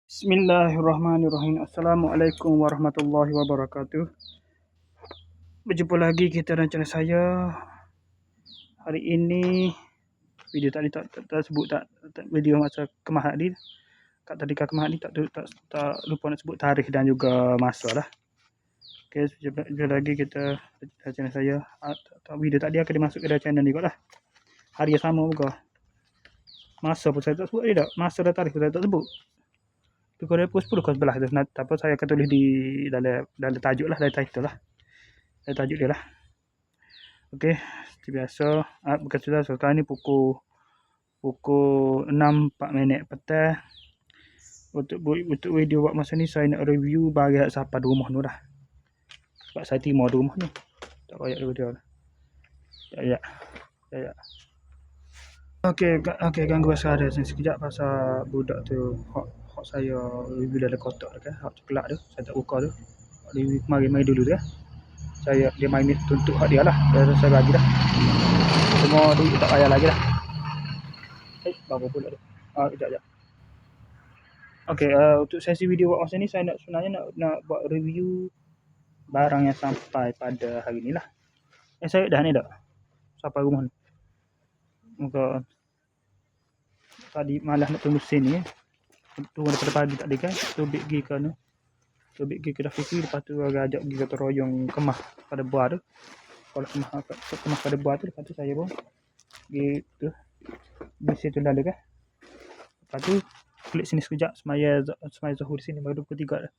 Bismillahirrahmanirrahim. Assalamualaikum warahmatullahi wabarakatuh. Berjumpa lagi kita dan channel saya. Hari ini video tadi tak sebut tak video masa kemah tadi. Kat tadi kemah tadi tak lupa nak sebut tarikh dan juga masa lah. Okey, jumpa lagi kita dalam channel saya. Video tadi akan dimasuk ke dalam channel ni kot lah. Hari yang sama juga. Masa pun saya tak sebut tadi tak. Masa dan tarikh pun saya tak sebut. Pukul 10 ke 11 tu. Apa saya akan tulis di dalam tajuk lah, dalam title lah. Dalam tajuk dia lah. Okey, seperti biasa. Bukan sudah, sekarang ni pukul 6.04 petang. Untuk video buat masa ni saya nak review bahagian siapa di rumah tu dah. Sebab saya timur di rumah ni. Tak payah video lah. Ya. Okey, ganggu saya ada sekejap pasal budak tu hot saya review dalam kotak tu kan, hot coklat tu saya tak buka tu. Review mari dulu dia. Dia main tuntut hak dia lah. Saya bagi dah. Semua duit tak payah lagi dah. Berapa pula tu? Sekejap. Okey, untuk sesi video buat masa ni saya sebenarnya nak buat review barang yang sampai pada hari ni lah. Saya dah ni dah. Sampai rumah ni. Muka tadi malas nak tunggu mesin ni. Turun daripada pagi tak ada kan. Tubik pergi ke ni. Tubik pergi ke Dafiqi. Lepas tu ajak pergi kata royong kemah pada buah tu. Kalau kemah pada buah tu. Lepas tu saya pun pergi tu. Mesin tu lalu kan. Lepas tu klik sini sekejap. Semaya Zuhur sini. Baru pukul 3 dah.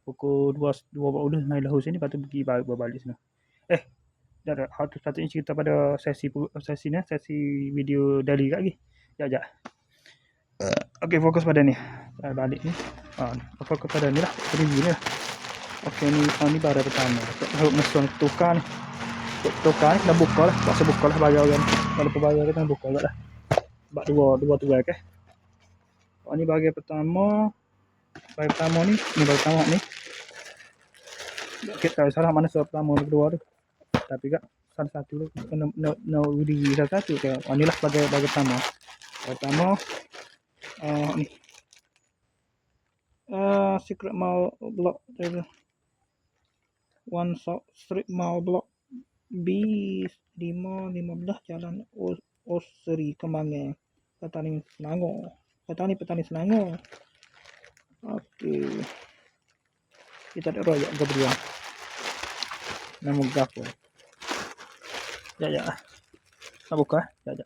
Pukul 2.40 semaya Zuhur sini. Lepas tu pergi balik sini. Dah. Harus patutnya cerita pada sesi ni. Sesi video daily kat lagi. Sekejap. Okey, fokus pada ni. Saya balik ni. Fokus pada ni lah. Review ni lah. Okey, ni barang pertama. Mesin tukar ni. Tukar ni dah buka lah. Tak sebuka lah bayar kan. Kalau bayar kita buka lah. Sebab dua tu okay. Ni bahagian pertama. Bahagian pertama ni. Ni bahagian pertama ni. Okay, tak salah mana soal pertama ni kedua tu. Tapi kat salah satu tu. No uji salah satu. Ni lah bahagian pertama. Pertama. Ni. Secret Mall Block. One South Street Mall Block B515 Jalan Osri Kembangan. Petani Selangor. Okey. Kita ada royak Gabriel. Nama gapo. Ya. Nak buka? Ya.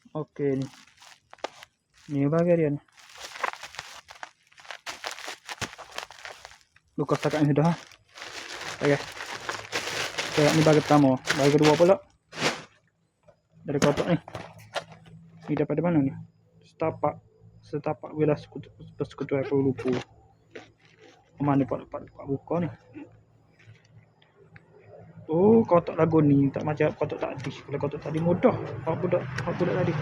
Okey ni. Ni bahagian dia ni. Buka setakat ni sudah. Okey. Ni bahagian pertama. Bahagian kedua pula. Dari kotak ni. Ni daripada mana ni? Setapak wilayah persekutuan Kuala Lumpur. Mana pak buka ni? Oh, kotak lagu ni tak macam kotak tadi. Kalau kotak tadi mudah. Hak budak tadi.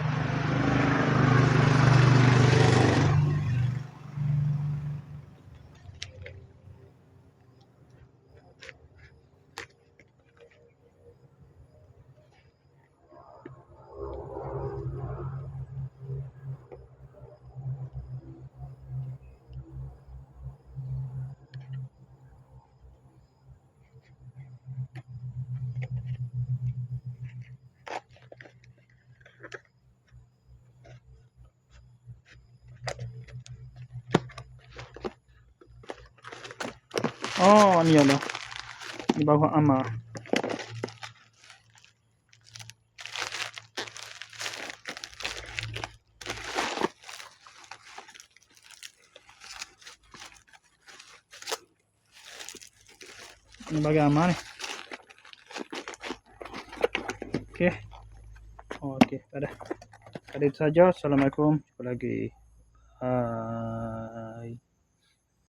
Oh, ni ada. Di bawah Amar. Ini bagian Amar ni. Okey. Okey, dah. Itu saja. Assalamualaikum. Jumpa lagi.